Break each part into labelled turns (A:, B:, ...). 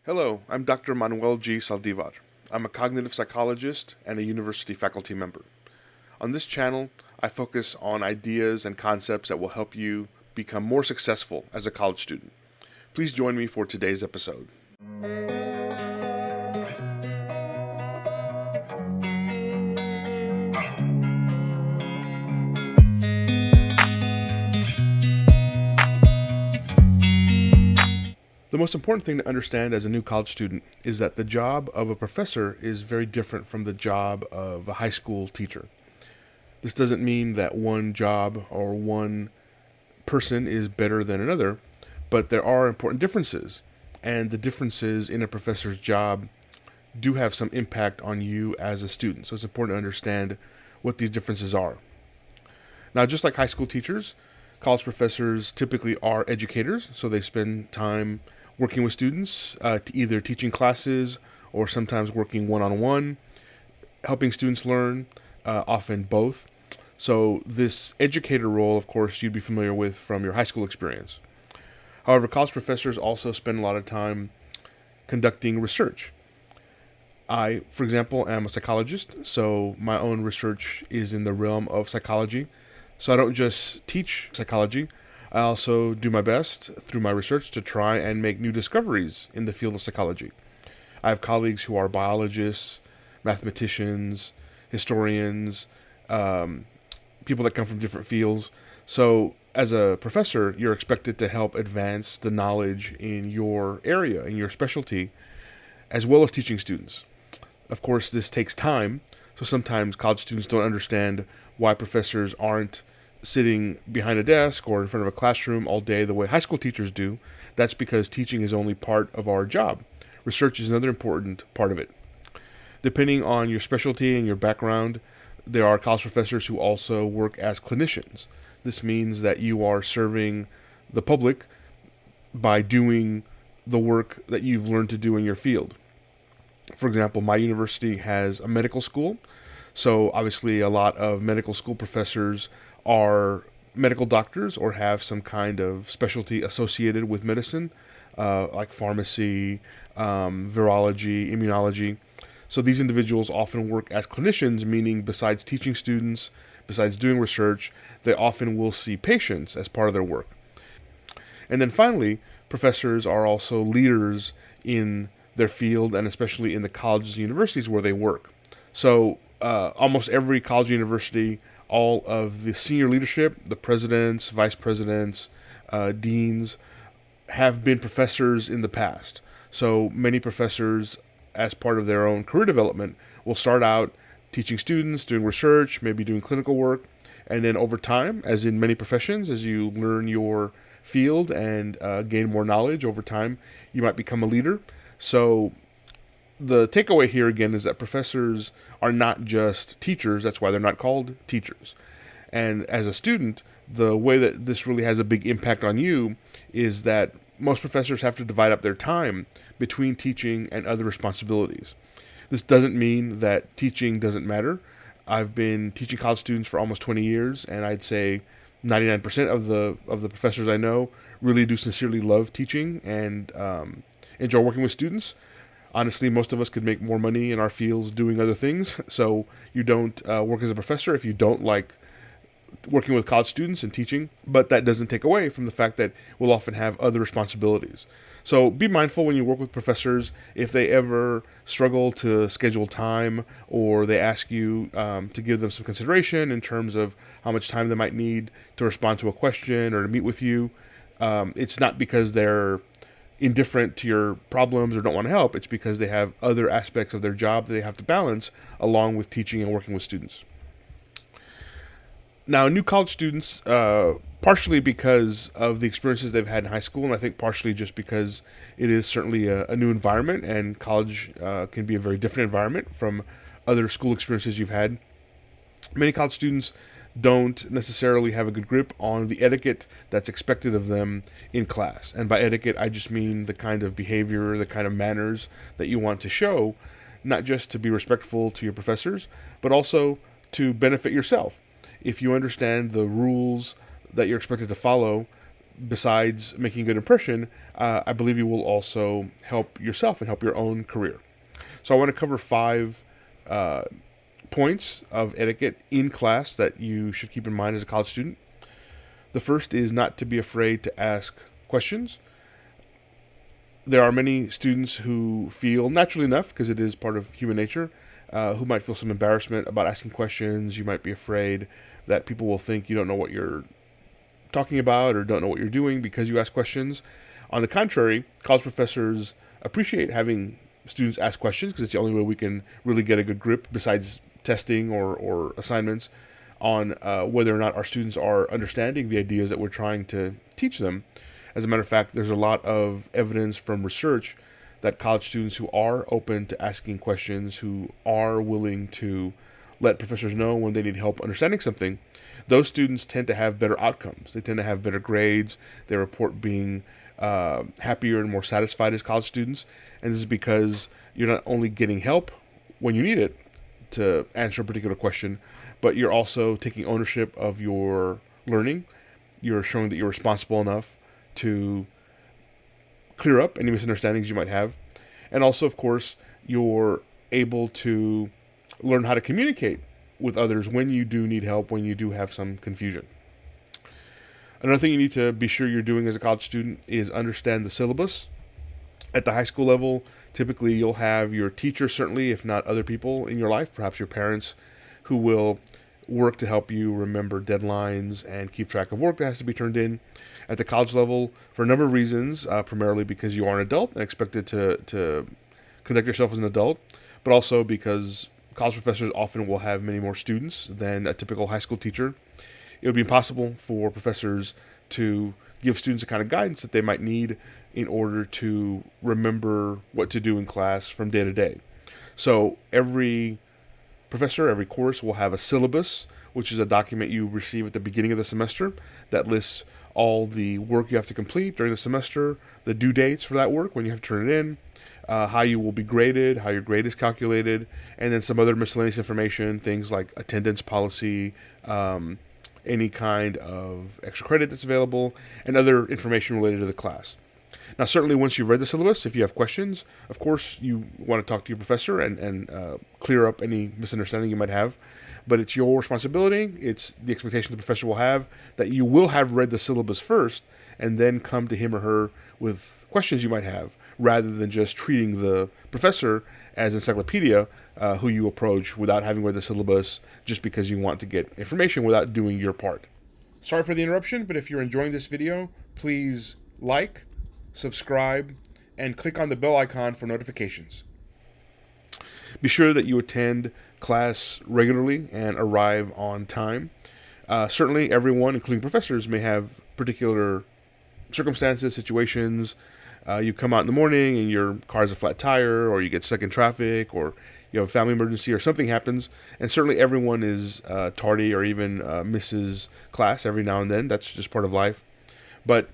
A: Hello, I'm Dr. Manuel G. Saldivar. I'm a cognitive psychologist and a university faculty member. On this channel, I focus on ideas and concepts that will help you become more successful as a college student. Please join me for today's episode. The most important thing to understand as a new college student is that the job of a professor is very different from the job of a high school teacher. This doesn't mean that one job or one person is better than another, but there are important differences, and the differences in a professor's job do have some impact on you as a student. So it's important to understand what these differences are. Now, just like high school teachers, college professors typically are educators, so they spend time working with students, either teaching classes or sometimes working one-on-one, helping students learn, often both. So this educator role, of course, you'd be familiar with from your high school experience. However, college professors also spend a lot of time conducting research. I, for example, am a psychologist, so my own research is in the realm of psychology. So I don't just teach psychology, I also do my best through my research to try and make new discoveries in the field of psychology. I have colleagues who are biologists, mathematicians, historians, people that come from different fields. So as a professor, you're expected to help advance the knowledge in your area, in your specialty, as well as teaching students. Of course, this takes time, so sometimes college students don't understand why professors aren't sitting behind a desk or in front of a classroom all day the way high school teachers do. That's because teaching is only part of our job. Research is another important part of it. Depending on your specialty and your background, there are college professors who also work as clinicians. This means that you are serving the public by doing the work that you've learned to do in your field. For example, my university has a medical school, so obviously a lot of medical school professors are medical doctors or have some kind of specialty associated with medicine, like pharmacy, virology, immunology. So these individuals often work as clinicians, meaning besides teaching students, besides doing research, they often will see patients as part of their work. And then finally, professors are also leaders in their field and especially in the colleges and universities where they work. So almost every college and university, all of the senior leadership, the presidents, vice presidents, deans, have been professors in the past. So many professors, as part of their own career development, will start out teaching students, doing research, maybe doing clinical work, and then over time, as in many professions, as you learn your field and gain more knowledge over time, you might become a leader. So the takeaway here again is that professors are not just teachers. That's why they're not called teachers. And as a student, the way that this really has a big impact on you is that most professors have to divide up their time between teaching and other responsibilities. This doesn't mean that teaching doesn't matter. I've been teaching college students for almost 20 years, and I'd say 99% of the professors I know really do sincerely love teaching and enjoy working with students. Honestly, most of us could make more money in our fields doing other things, so you don't work as a professor if you don't like working with college students and teaching, but that doesn't take away from the fact that we'll often have other responsibilities. So be mindful when you work with professors if they ever struggle to schedule time or they ask you to give them some consideration in terms of how much time they might need to respond to a question or to meet with you. It's not because they're indifferent to your problems or don't want to help. It's because they have other aspects of their job that they have to balance along with teaching and working with students. Now, new college students, partially because of the experiences they've had in high school, and I think partially just because it is certainly a new environment, and college can be a very different environment from other school experiences you've had. Many college students don't necessarily have a good grip on the etiquette that's expected of them in class. And by etiquette, I just mean the kind of behavior, the kind of manners that you want to show, not just to be respectful to your professors, but also to benefit yourself. If you understand the rules that you're expected to follow, besides making a good impression, I believe you will also help yourself and help your own career. So I want to cover 5 points of etiquette in class that you should keep in mind as a college student. The first is not to be afraid to ask questions. There are many students who feel, naturally enough, because it is part of human nature, who might feel some embarrassment about asking questions. You might be afraid that people will think you don't know what you're talking about or don't know what you're doing because you ask questions. On the contrary, college professors appreciate having students ask questions because it's the only way we can really get a good grip, besides testing or assignments, on whether or not our students are understanding the ideas that we're trying to teach them. As a matter of fact, there's a lot of evidence from research that college students who are open to asking questions, who are willing to let professors know when they need help understanding something, those students tend to have better outcomes. They tend to have better grades. They report being happier and more satisfied as college students. And this is because you're not only getting help when you need it to answer a particular question, but you're also taking ownership of your learning. You're showing that you're responsible enough to clear up any misunderstandings you might have. And also, of course, you're able to learn how to communicate with others when you do need help, when you do have some confusion. Another thing you need to be sure you're doing as a college student is understand the syllabus. At the high school level, typically you'll have your teacher, certainly, if not other people in your life, perhaps your parents, who will work to help you remember deadlines and keep track of work that has to be turned in. At the college level, for a number of reasons, primarily because you are an adult and expected to conduct yourself as an adult, but also because college professors often will have many more students than a typical high school teacher. It would be impossible for professors to give students the kind of guidance that they might need in order to remember what to do in class from day to day. So every professor, every course will have a syllabus, which is a document you receive at the beginning of the semester that lists all the work you have to complete during the semester, the due dates for that work, when you have to turn it in, how you will be graded, how your grade is calculated, and then some other miscellaneous information, things like attendance policy, any kind of extra credit that's available, and other information related to the class. Now, certainly once you've read the syllabus, if you have questions, of course, you want to talk to your professor and clear up any misunderstanding you might have. But it's your responsibility, it's the expectation the professor will have, that you will have read the syllabus first and then come to him or her with questions you might have, rather than just treating the professor as an encyclopedia who you approach without having read the syllabus just because you want to get information without doing your part. Sorry for the interruption, but if you're enjoying this video, please like, subscribe, and click on the bell icon for notifications. Be sure that you attend class regularly and arrive on time. Certainly everyone, including professors, may have particular circumstances, situations. You come out in the morning and your car has a flat tire, or you get stuck in traffic, or you have a family emergency, or something happens. And certainly everyone is tardy or even misses class every now and then. That's just part of life. But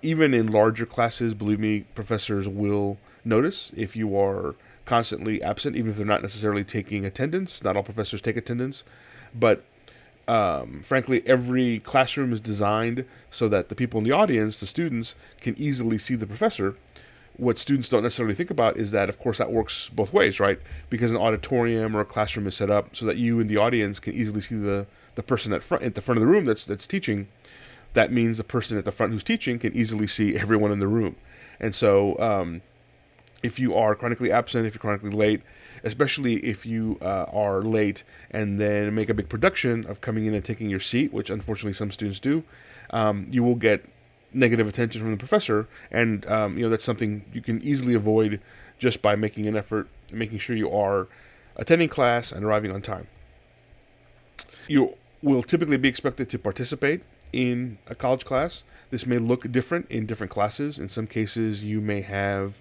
A: even in larger classes, believe me, professors will notice if you are constantly absent, even if they're not necessarily taking attendance. Not all professors take attendance, but frankly, every classroom is designed so that the people in the audience, the students, can easily see the professor. What students don't necessarily think about is that, of course, that works both ways, right? Because an auditorium or a classroom is set up so that you in the audience can easily see the person at the front of the room that's teaching. That means the person at the front who's teaching can easily see everyone in the room. And so if you are chronically absent, if you're chronically late, especially if you are late and then make a big production of coming in and taking your seat, which unfortunately some students do, you will get negative attention from the professor. And that's something you can easily avoid just by making an effort, making sure you are attending class and arriving on time. You will typically be expected to participate in a college class. This may look different in different classes. In some cases, you may have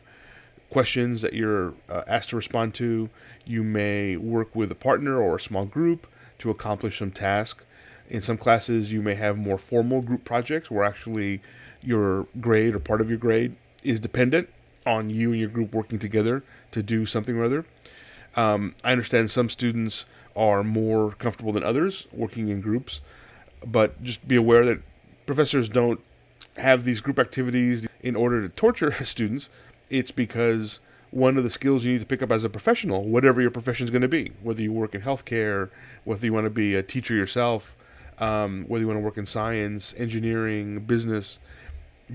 A: questions that you're asked to respond to. You may work with a partner or a small group to accomplish some task. In some classes, you may have more formal group projects where actually your grade or part of your grade is dependent on you and your group working together to do something or other. I understand some students are more comfortable than others working in groups, but just be aware that professors don't have these group activities in order to torture students, it's because one of the skills you need to pick up as a professional, whatever your profession is going to be, whether you work in healthcare, whether you want to be a teacher yourself, whether you want to work in science, engineering, business,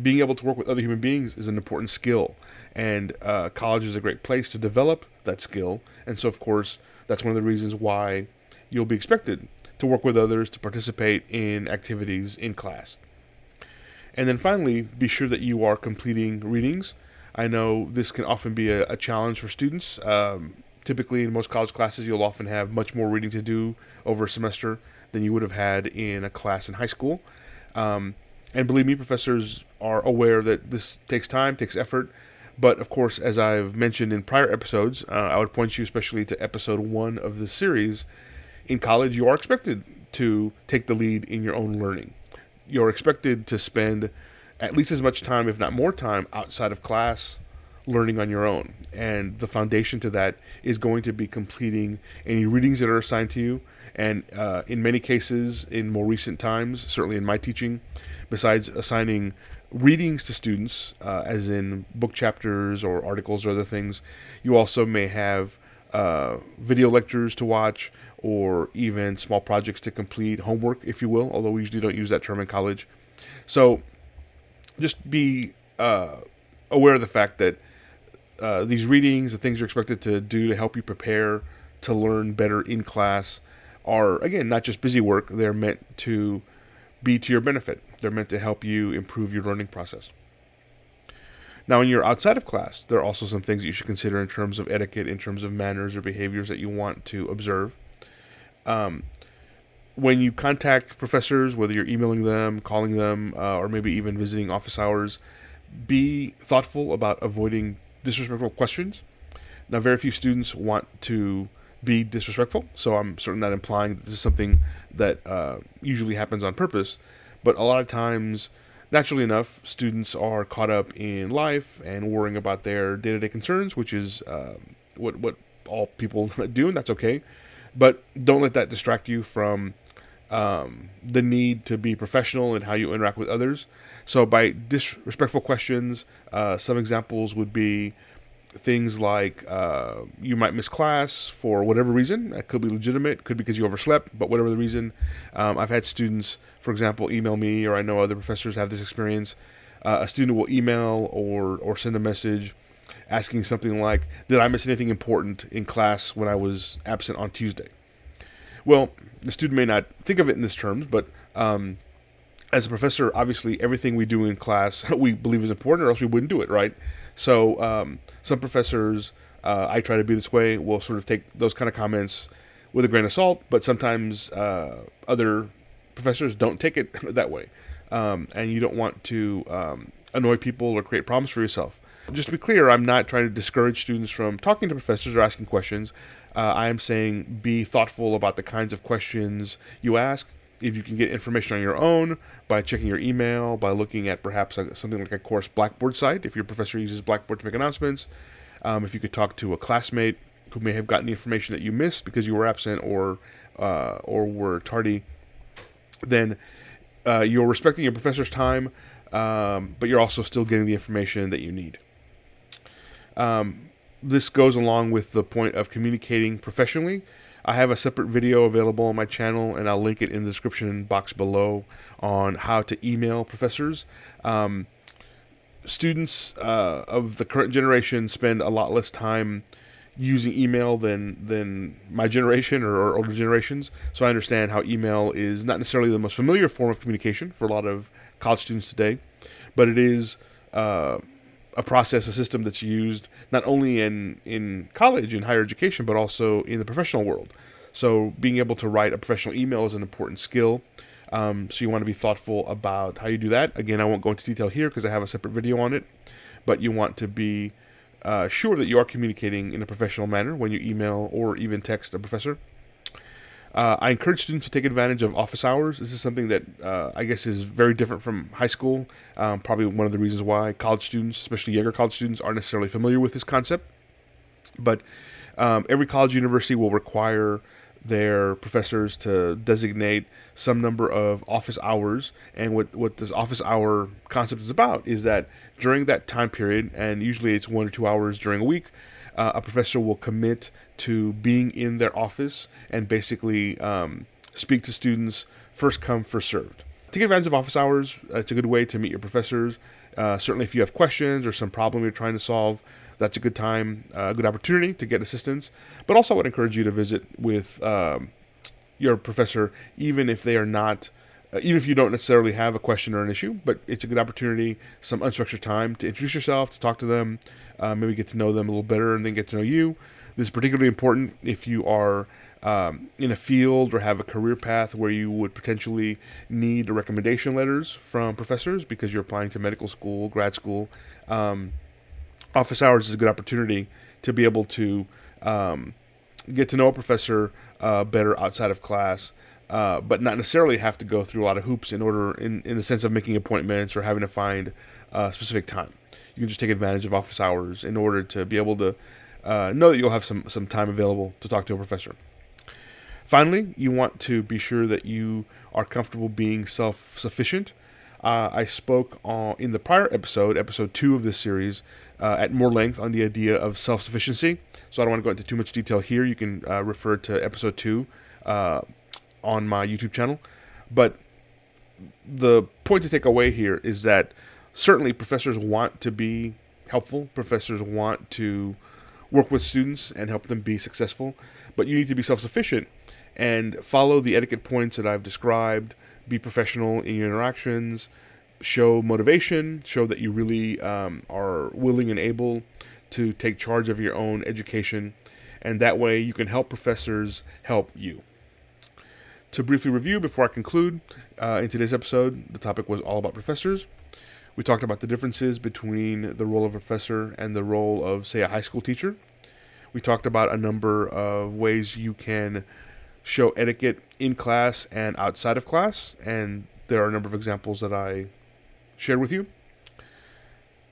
A: being able to work with other human beings is an important skill. And college is a great place to develop that skill. And so, of course, that's one of the reasons why you'll be expected to work with others, to participate in activities in class. And then finally, be sure that you are completing readings. I know this can often be a challenge for students. Typically, in most college classes, you'll often have much more reading to do over a semester than you would have had in a class in high school. And believe me, professors are aware that this takes time, takes effort. But of course, as I've mentioned in prior episodes, I would point you especially to episode 1 of this series. In college, you are expected to take the lead in your own learning. You're expected to spend at least as much time, if not more time, outside of class learning on your own. And the foundation to that is going to be completing any readings that are assigned to you. And in many cases, in more recent times, certainly in my teaching, besides assigning readings to students, as in book chapters or articles or other things, you also may have video lectures to watch, or even small projects to complete, homework, if you will, although we usually don't use that term in college. So just be aware of the fact that these readings, the things you're expected to do to help you prepare to learn better in class, are, again, not just busy work. They're meant to be to your benefit. They're meant to help you improve your learning process. Now, when you're outside of class, there are also some things that you should consider in terms of etiquette, in terms of manners or behaviors that you want to observe. When you contact professors, whether you're emailing them, calling them, or maybe even visiting office hours, be thoughtful about avoiding disrespectful questions. Now, very few students want to be disrespectful, so I'm certainly not implying that this is something that usually happens on purpose, but a lot of times, naturally enough, students are caught up in life and worrying about their day-to-day concerns, which is what all people do, and that's okay. But don't let that distract you from the need to be professional in how you interact with others. So by disrespectful questions, some examples would be things like you might miss class for whatever reason. That could be legitimate, could be because you overslept, but whatever the reason. I've had students, for example, email me, or I know other professors have this experience. A student will email or send a message asking something like, did I miss anything important in class when I was absent on Tuesday? Well, the student may not think of it in these terms, but as a professor, obviously everything we do in class we believe is important, or else we wouldn't do it, right? So some professors, I try to be this way, will sort of take those kind of comments with a grain of salt, but sometimes other professors don't take it that way. And you don't want to annoy people or create problems for yourself. Just to be clear, I'm not trying to discourage students from talking to professors or asking questions. I am saying be thoughtful about the kinds of questions you ask. If you can get information on your own by checking your email, by looking at perhaps something like a course Blackboard site, if your professor uses Blackboard to make announcements, if you could talk to a classmate who may have gotten the information that you missed because you were absent or were tardy, then you're respecting your professor's time, but you're also still getting the information that you need. This goes along with the point of communicating professionally. I have a separate video available on my channel, and I'll link it in the description box below on how to email professors. Students of the current generation spend a lot less time using email than my generation or older generations. So I understand how email is not necessarily the most familiar form of communication for a lot of college students today, but it is a process, a system that's used not only in college, in higher education, but also in the professional world. So being able to write a professional email is an important skill. So you want to be thoughtful about how you do that. Again, I won't go into detail here because I have a separate video on it, but you want to be sure that you are communicating in a professional manner when you email or even text a professor. I encourage students to take advantage of office hours. This is something that I guess is very different from high school. Probably one of the reasons why college students, especially younger college students, aren't necessarily familiar with this concept. But every college university will require their professors to designate some number of office hours. And what this office hour concept is about is that during that time period, and usually it's 1 or 2 hours during a week, a professor will commit to being in their office and basically speak to students first come, first served. Take advantage of office hours. It's a good way to meet your professors. Certainly, if you have questions or some problem you're trying to solve, that's a good time, a good opportunity to get assistance. But also, I would encourage you to visit with your professor, even if they are not, even if you don't necessarily have a question or an issue. But it's a good opportunity, some unstructured time to introduce yourself, to talk to them, maybe get to know them a little better, and then get to know you. This is particularly important if you are in a field or have a career path where you would potentially need recommendation letters from professors because you're applying to medical school, grad school. Office hours is a good opportunity to be able to get to know a professor better outside of class, but not necessarily have to go through a lot of hoops in the sense of making appointments or having to find a specific time. You can just take advantage of office hours in order to be able to know that you'll have some time available to talk to a professor. Finally, you want to be sure that you are comfortable being self-sufficient. I spoke in the prior episode 2 of this series, at more length on the idea of self-sufficiency. So I don't want to go into too much detail here. You can refer to episode 2 on my YouTube channel. But the point to take away here is that certainly professors want to be helpful. Professors want to work with students and help them be successful. But you need to be self-sufficient and follow the etiquette points that I've described. Be professional in your interactions. Show motivation. Show that you really are willing and able to take charge of your own education. And that way you can help professors help you. To briefly review before I conclude, in today's episode, the topic was all about professors. We talked about the differences between the role of a professor and the role of, say, a high school teacher. We talked about a number of ways you can show etiquette in class and outside of class, and there are a number of examples that I shared with you.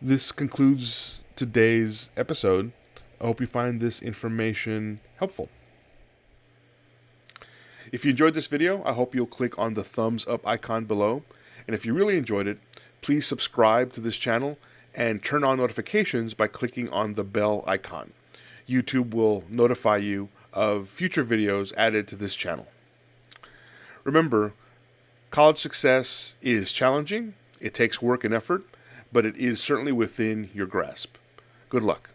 A: This concludes today's episode. I hope you find this information helpful. If you enjoyed this video, I hope you'll click on the thumbs up icon below. And if you really enjoyed it, please subscribe to this channel and turn on notifications by clicking on the bell icon. YouTube will notify you of future videos added to this channel. Remember, college success is challenging. It takes work and effort, but it is certainly within your grasp. Good luck.